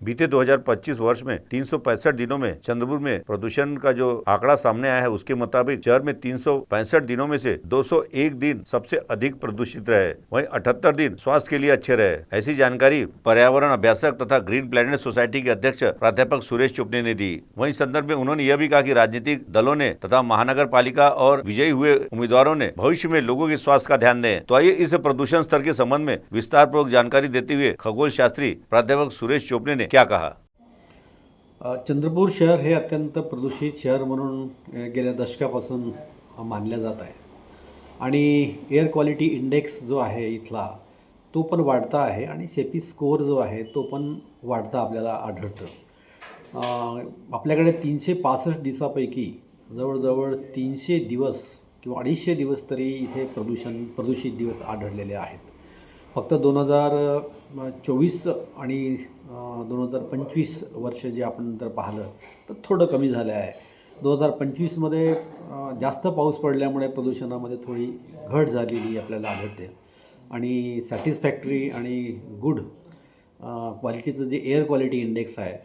बीते 2025 वर्ष में 365 दिनों में चंद्रपुर में प्रदूषण का जो आंकड़ा सामने आया है उसके मुताबिक शहर में 365 दिनों में से 201 दिन सबसे अधिक प्रदूषित रहे, वहीं 78 दिन स्वास्थ्य के लिए अच्छे रहे। ऐसी जानकारी पर्यावरण अभ्यासक तथा ग्रीन प्लैनेट सोसाइटी के अध्यक्ष प्राध्यापक सुरेश चुपने ने दी। वहीं संदर्भ में उन्होंने यह भी कहा कि राजनीतिक दलों ने तथा महानगर पालिका और विजयी हुए उम्मीदवारों ने भविष्य में लोगों के स्वास्थ्य का ध्यान दें। तो आइए इस प्रदूषण स्तर के संबंध में विस्तार पूर्वक जानकारी देते हुए खगोल शास्त्री प्राध्यापक सुरेश चोपने ने क्या कहा। चंद्रपूर शहर हे अत्यंत प्रदूषित शहर म्हणून गेल्या दशकापासून मानलं जात आहे आणि एअर क्वालिटी इंडेक्स जो आहे इथला तो पण वाढता आहे आणि सेपी स्कोअर जो आहे तो पण वाढता आपल्याला आढळतं। आपल्याकडे 365 दिवसापैकी जवळजवळ 300 दिवस किंवा 250 दिवस तरी इथे प्रदूषित दिवस आढळलेले आहेत। फक्त 2024 आणि 2025 वर्ष जे आपण जर पाहिलं तर थोडं कमी झालं आहे। 2025मध्ये जास्त पाऊस पडल्यामुळे प्रदूषणामध्ये थोडी घट झालेली आपल्याला आढळते आणि सॅटिस्फॅक्टरी आणि गुड क्वालिटीचं जे एअर क्वालिटी इंडेक्स आहे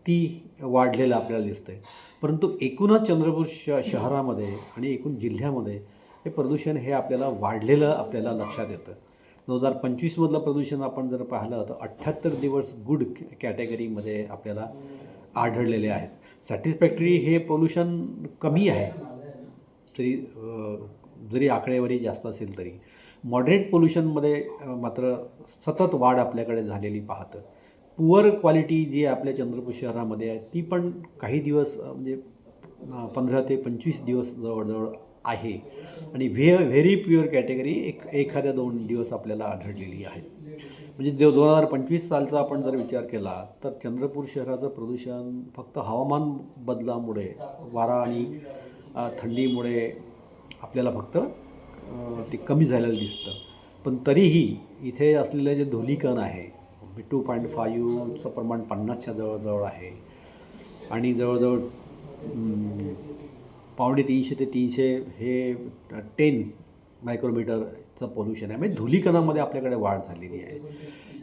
ती वाढलेलं आपल्याला दिसतंय। परंतु एकूणच चंद्रपूर शहरामध्ये आणि एकूण जिल्ह्यामध्ये हे प्रदूषण हे आपल्याला वाढलेलं आपल्याला लक्षात येतं। 2025मधलं प्रदूषण आपण जर पाहिलं तर 78 दिवस गुड कॅटेगरीमध्ये आपल्याला आढळलेले आहेत। सॅटिस्फॅक्टरी हे पोल्युशन कमी आहे जरी आकडेवारी जास्त असेल तरी मॉडरेट पोल्युशनमध्ये मात्र सतत वाढ आपल्याकडे झालेली पाहतं। पुअर क्वालिटी जी आपल्या चंद्रपूर शहरामध्ये आहे ती पण काही दिवस म्हणजे 15 ते 25 दिवस जवळजवळ आहे आणि व्हेरी प्युअर कॅटेगरी एखाद्या 2 दिवस आपल्याला आढळलेली आहे। म्हणजे 2025 सालचा आपण जर विचार केला तर चंद्रपूर शहराचं प्रदूषण फक्त हवामान बदलामुळे वारा आणि थंडीमुळे आपल्याला फक्त ते कमी झालेलं दिसतं। पण तरीही इथे असलेले जे धुलीकण आहे 2.5चं प्रमाण 50च्या जवळजवळ आहे आणि जवळजवळ 250 ते 300 हे 10 मायक्रोमीटरचं पोल्युशन आहे। म्हणजे धुलीकणामध्ये आपल्याकडे वाढ झालेली आहे।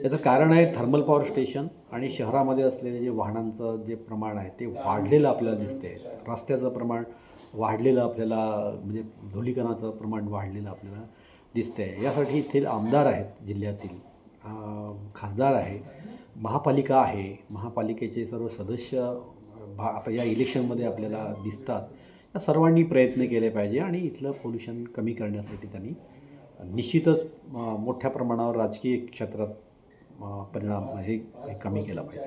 याचं कारण आहे थर्मल पॉवर स्टेशन आणि शहरामध्ये असलेले जे वाहनांचं जे प्रमाण आहे ते वाढलेलं आपल्याला दिसते। रस्त्याचं प्रमाण वाढलेलं आपल्याला म्हणजे धुलीकणाचं प्रमाण वाढलेलं आपल्याला दिसते। यासाठी इथे आमदार आहेत जिल्ह्यातील, खासदार आहे, महापालिका आहे, महापालिकेचे सर्व सदस्य आता या इलेक्शनमध्ये आपल्याला दिसतात। या सर्वांनी प्रयत्न केले पाहिजे आणि इथलं पोल्युशन कमी करण्यासाठी त्यांनी निश्चितच मोठ्या प्रमाणावर राजकीय क्षेत्रात परिणाम हे कमी केला पाहिजे।